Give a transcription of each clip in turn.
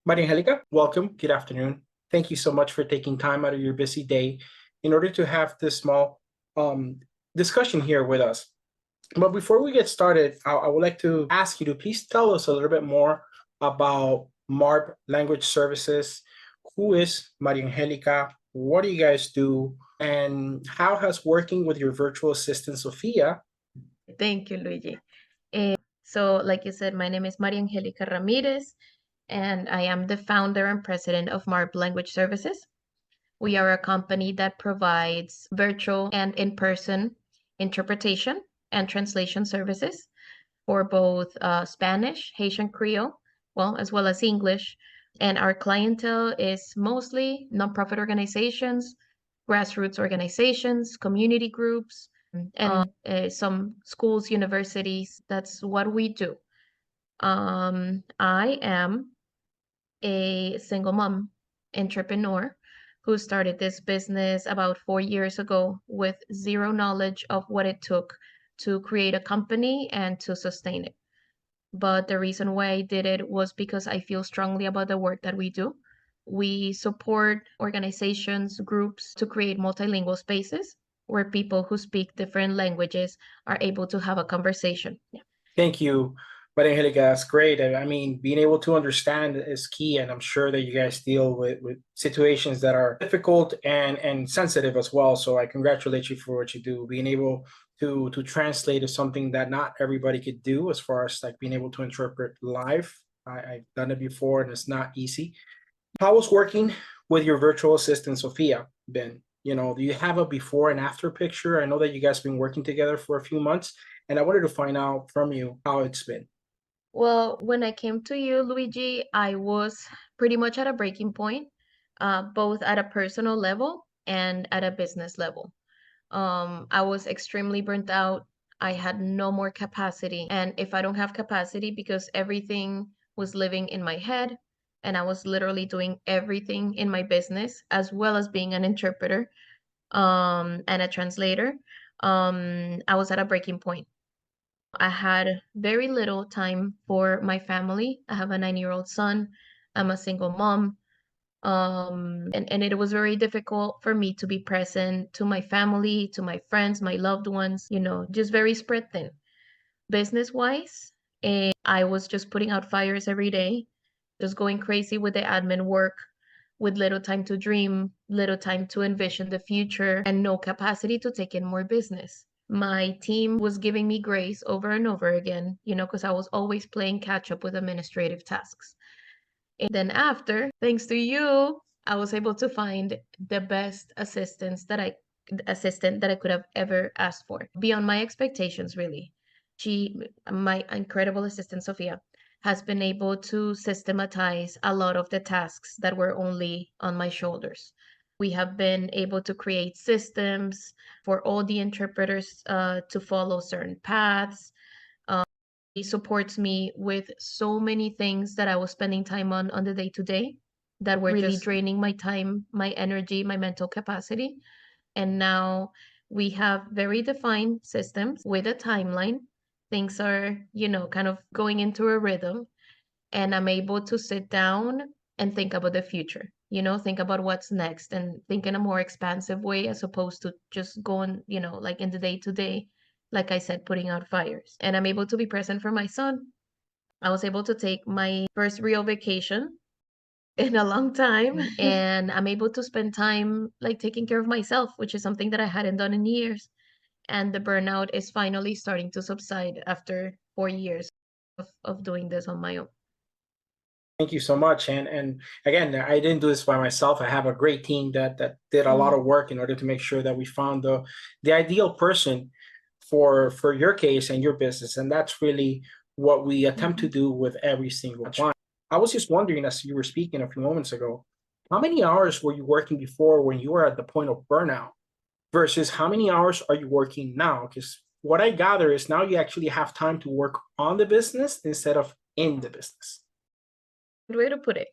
Maria Angelica, welcome. Good afternoon. Thank you so much for taking time out of your busy day in order to have this small discussion here with us. But before we get started, I would like to ask you to please tell us a little bit more about MARB Language Services. Who is Maria Angelica? What do you guys do? And how has working with your virtual assistant, Sofia? Thank you, Luigi. So, like you said, my name is Maria Angelica Ramirez, and I am the founder and president of MARB Language Services. We are a company that provides virtual and in-person interpretation and translation services for both Spanish, Haitian Creole, as well as English. And our clientele is mostly nonprofit organizations, grassroots organizations, community groups, and some schools, universities. That's what we do. I am a single mom entrepreneur who started this business about 4 years ago with zero knowledge of what it took to create a company and to sustain it. But the reason why I did it was because I feel strongly about the work that we do. We support organizations, groups to create multilingual spaces where people who speak different languages are able to have a conversation. Yeah. Thank you, Maria Angelica. That's great. I mean, being able to understand is key, and I'm sure that you guys deal with situations that are difficult and sensitive as well. So I congratulate you for what you do. Being able to translate is something that not everybody could do, as far as like being able to interpret live. I've done it before, and it's not easy. How was working with your virtual assistant, Sofia, been? Do you have a before and after picture? I know that you guys have been working together for a few months, and I wanted to find out from you how it's been. Well, when I came to you, Luigi, I was pretty much at a breaking point, both at a personal level and at a business level. I was extremely burnt out. I had no more capacity. And if I don't have capacity, because everything was living in my head, and I was literally doing everything in my business, as well as being an interpreter, and a translator, I was at a breaking point. I had very little time for my family. I have a 9-year-old son. I'm a single mom. And it was very difficult for me to be present to my family, to my friends, my loved ones, just very spread thin. Business wise, I was just putting out fires every day, just going crazy with the admin work, with little time to dream, little time to envision the future, and no capacity to take in more business. My team was giving me grace over and over again, because I was always playing catch up with administrative tasks. And then after, thanks to you, I was able to find the best assistant that I could have ever asked for, beyond my expectations, really. My incredible assistant, Sofia, has been able to systematize a lot of the tasks that were only on my shoulders. We have been able to create systems for all the interpreters to follow certain paths. He supports me with so many things that I was spending time on the day to day that were really draining my time, my energy, my mental capacity. And now we have very defined systems with a timeline. Things are, kind of going into a rhythm, and I'm able to sit down and think about the future, think about what's next and think in a more expansive way as opposed to just going, like in the day to day, like I said, putting out fires. And I'm able to be present for my son. I was able to take my first real vacation in a long time, and I'm able to spend time like taking care of myself, which is something that I hadn't done in years. And the burnout is finally starting to subside after 4 years of doing this on my own. Thank you so much. And again, I didn't do this by myself. I have a great team that did a lot of work in order to make sure that we found the ideal person for your case and your business. And that's really what we attempt to do with every single client. I was just wondering, as you were speaking a few moments ago, how many hours were you working before when you were at the point of burnout versus how many hours are you working now? Because what I gather is now you actually have time to work on the business instead of in the business. Good way to put it.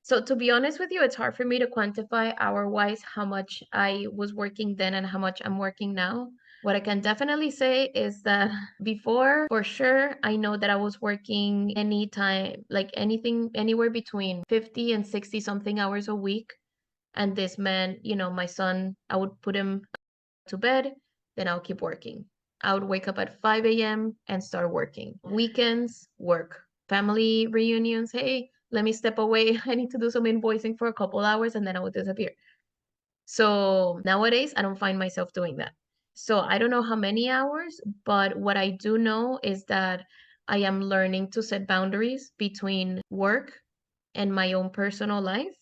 So to be honest with you, it's hard for me to quantify hour-wise how much I was working then and how much I'm working now. What I can definitely say is that before, for sure, I know that I was working anytime, like anything, anywhere between 50 and 60 something hours a week. And this meant, my son, I would put him to bed, then I'll keep working. I would wake up at 5 a.m. and start working. Weekends, work. Family reunions, hey, let me step away. I need to do some invoicing for a couple hours and then I would disappear. So nowadays, I don't find myself doing that. So I don't know how many hours, but what I do know is that I am learning to set boundaries between work and my own personal life.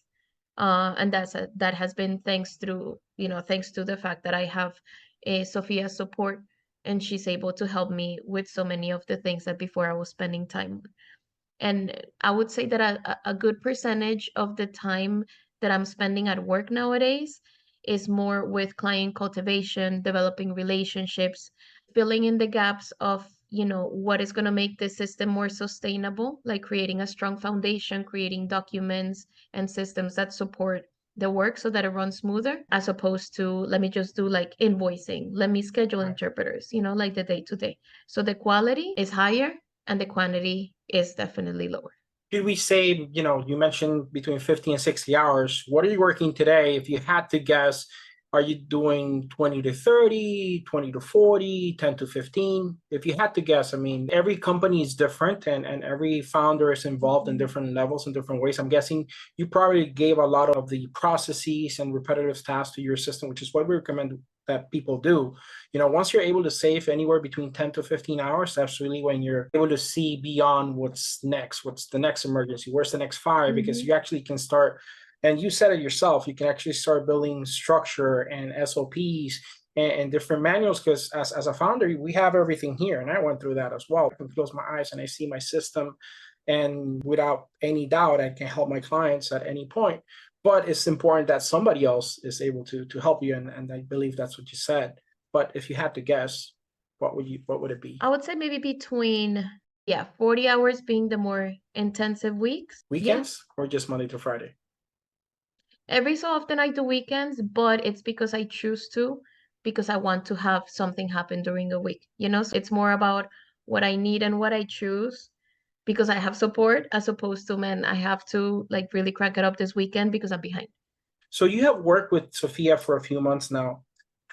And that has been thanks to the fact that I have a Sofia support and she's able to help me with so many of the things that before I was spending time on. And I would say that a good percentage of the time that I'm spending at work nowadays is more with client cultivation, developing relationships, filling in the gaps of, what is going to make the system more sustainable, like creating a strong foundation, creating documents and systems that support the work so that it runs smoother, as opposed to let me just do like invoicing, let me schedule Right. interpreters, like the day to day. So the quality is higher and the quantity is definitely lower. Could we say, you mentioned between 50 and 60 hours. What are you working today? If you had to guess, are you doing 20 to 30, 20 to 40, 10 to 15? If you had to guess, I mean, every company is different and every founder is involved in different levels in different ways. I'm guessing you probably gave a lot of the processes and repetitive tasks to your system, which is what we recommend that people do. Once you're able to save anywhere between 10 to 15 hours, that's really when you're able to see beyond what's next, what's the next emergency, where's the next fire, because you actually can start, and you said it yourself, you can actually start building structure and SOPs and different manuals, because as a founder, we have everything here. And I went through that as well. I can close my eyes and I see my system. And without any doubt, I can help my clients at any point. But it's important that somebody else is able to help you. And I believe that's what you said. But if you had to guess, what would it be? I would say maybe between, yeah, 40 hours being the more intensive weeks. Yeah. Weekends or just Monday to Friday? Every so often I do weekends, but it's because I choose to, because I want to have something happen during the week, So it's more about what I need and what I choose because I have support as opposed to, man, I have to like really crank it up this weekend because I'm behind. So you have worked with Sofia for a few months now.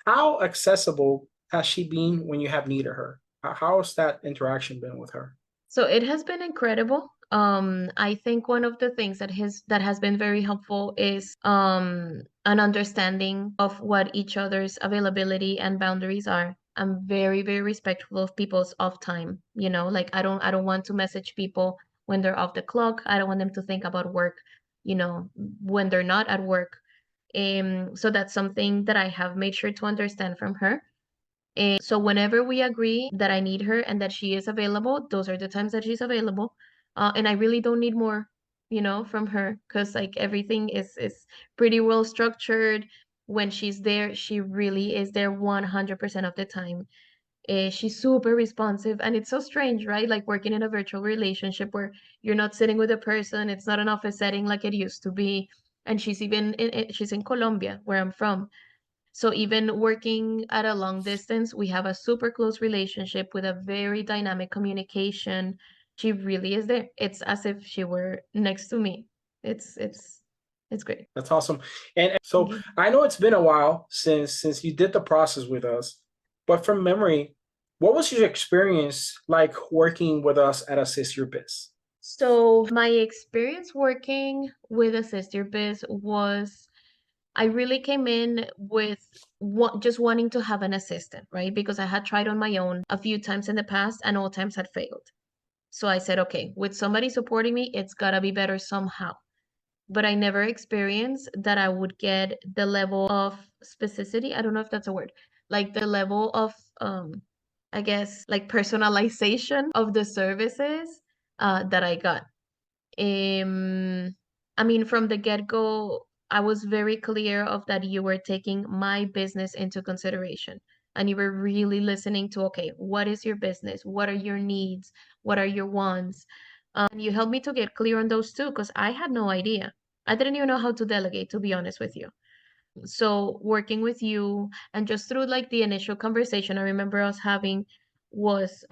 How accessible has she been when you have needed her? How has that interaction been with her? So it has been incredible. I think one of the things that has been very helpful is an understanding of what each other's availability and boundaries are. I'm very, very respectful of people's off time. Like I don't want to message people when they're off the clock. I don't want them to think about work, when they're not at work. So that's something that I have made sure to understand from her. And so whenever we agree that I need her and that she is available, those are the times that she's available. And I really don't need more, from her because like everything is pretty well structured. When she's there, she really is there 100% of the time. She's super responsive, and it's so strange, right? Like working in a virtual relationship where you're not sitting with a person, it's not an office setting like it used to be. And she's in Colombia, where I'm from. So even working at a long distance, we have a super close relationship with a very dynamic communication. She really is there. It's as if she were next to me. It's great. That's awesome. And so Yeah. I know it's been a while since you did the process with us, but from memory, what was your experience like working with us at Assist Your Biz? So my experience working with Assist Your Biz was I really came in with just wanting to have an assistant, right? Because I had tried on my own a few times in the past and all times had failed. So I said, okay, with somebody supporting me, it's gotta be better somehow. But I never experienced that I would get the level of specificity. I don't know if that's a word, like the level of, I guess, like personalization of the services that I got. Um, I mean, from the get-go, I was very clear of that you were taking my business into consideration and you were really listening to, okay, what is your business? What are your needs? What are your wants? And you helped me to get clear on those too, because I had no idea. I didn't even know how to delegate, to be honest with you. So working with you and just through like the initial conversation I remember us having was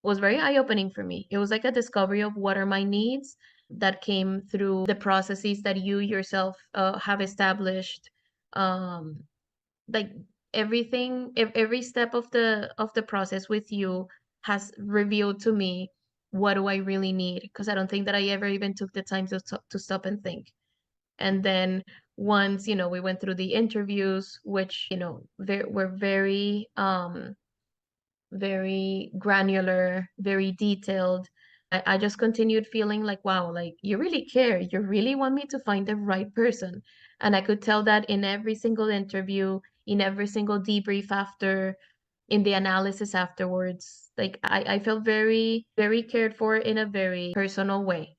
very eye-opening for me. It was like a discovery of what are my needs that came through the processes that you yourself have established. Um, like everything, every step of the process with you has revealed to me what do I really need, because I don't think that I ever even took the time to stop and think. And then once, we went through the interviews, which, were very granular, very detailed. I just continued feeling like, wow, like you really care. You really want me to find the right person. And I could tell that in every single interview, in every single debrief after, in the analysis afterwards. Like I felt very, very cared for in a very personal way.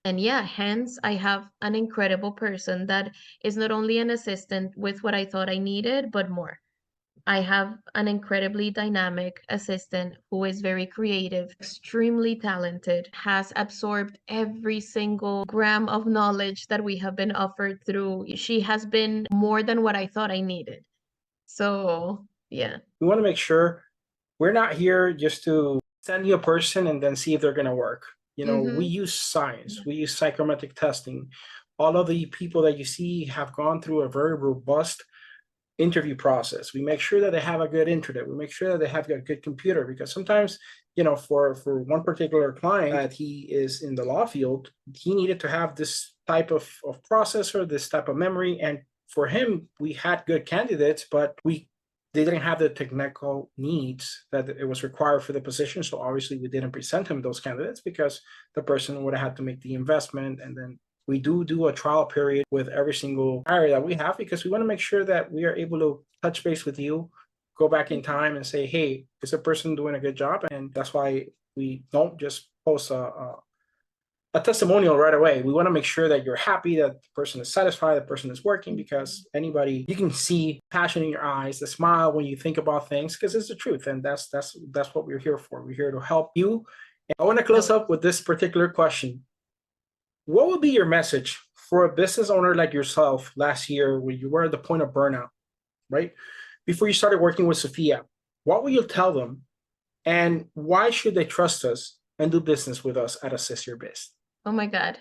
And yeah, hence I have an incredible person that is not only an assistant with what I thought I needed, but more. I have an incredibly dynamic assistant who is very creative, extremely talented, has absorbed every single gram of knowledge that we have been offered through. She has been more than what I thought I needed. So, yeah. We want to make sure we're not here just to send you a person and then see if they're going to work. We Mm-hmm. use science, we use psychometric testing. All of the people that you see have gone through a very robust interview process. We make sure that they have a good internet. We make sure that they have a good computer, because sometimes, for one particular client that he is in the law field, he needed to have this type of processor, this type of memory. And for him, we had good candidates, but they didn't have the technical needs that it was required for the position. So obviously we didn't present him those candidates because the person would have had to make the investment. And then we do a trial period with every single hire that we have, because we want to make sure that we are able to touch base with you, go back in time and say, hey, is a person doing a good job? And that's why we don't just post a testimonial right away. We want to make sure that you're happy, that the person is satisfied, the person is working, because anybody, you can see passion in your eyes, the smile when you think about things, because it's the truth. And that's what we're here for. We're here to help you. And I want to close up with this particular question. What would be your message for a business owner like yourself last year when you were at the point of burnout, right? Before you started working with Sofia, what will you tell them? And why should they trust us and do business with us at Assists Your Biz? Oh my God.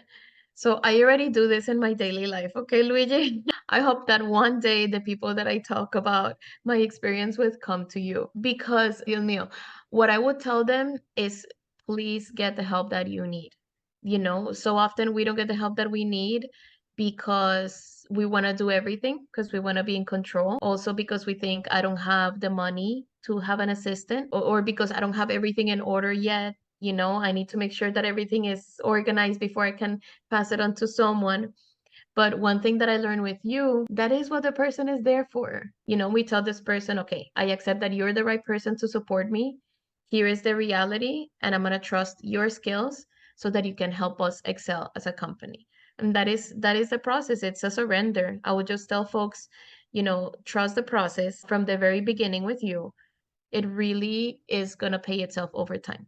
So I already do this in my daily life. Okay, Luigi. I hope that one day the people that I talk about my experience with come to you, because, Dios mío, what I would tell them is please get the help that you need. So often we don't get the help that we need because we want to do everything, because we want to be in control. Also because we think I don't have the money to have an assistant, or because I don't have everything in order yet. I need to make sure that everything is organized before I can pass it on to someone. But one thing that I learned with you, that is what the person is there for. We tell this person, okay, I accept that you're the right person to support me. Here is the reality, and I'm going to trust your skills so that you can help us excel as a company. And that is the process. It's a surrender. I would just tell folks, trust the process from the very beginning with you. It really is going to pay itself over time.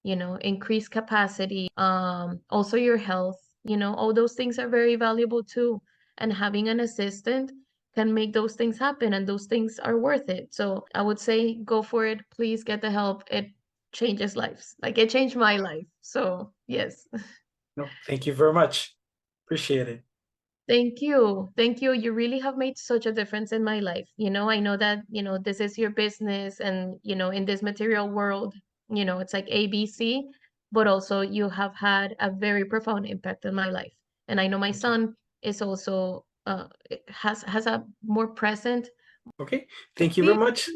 Increase capacity, also your health, all those things are very valuable too. And having an assistant can make those things happen, and those things are worth it. So I would say go for it. Please get the help. It changes lives. Like it changed my life. So yes. No, thank you very much. Appreciate it. Thank you. Thank you. You really have made such a difference in my life. I know that, this is your business and, in this material world, it's like ABC, but also you have had a very profound impact on my life. And I know my Thank you. son is also has a more present. Okay. Thank you very much.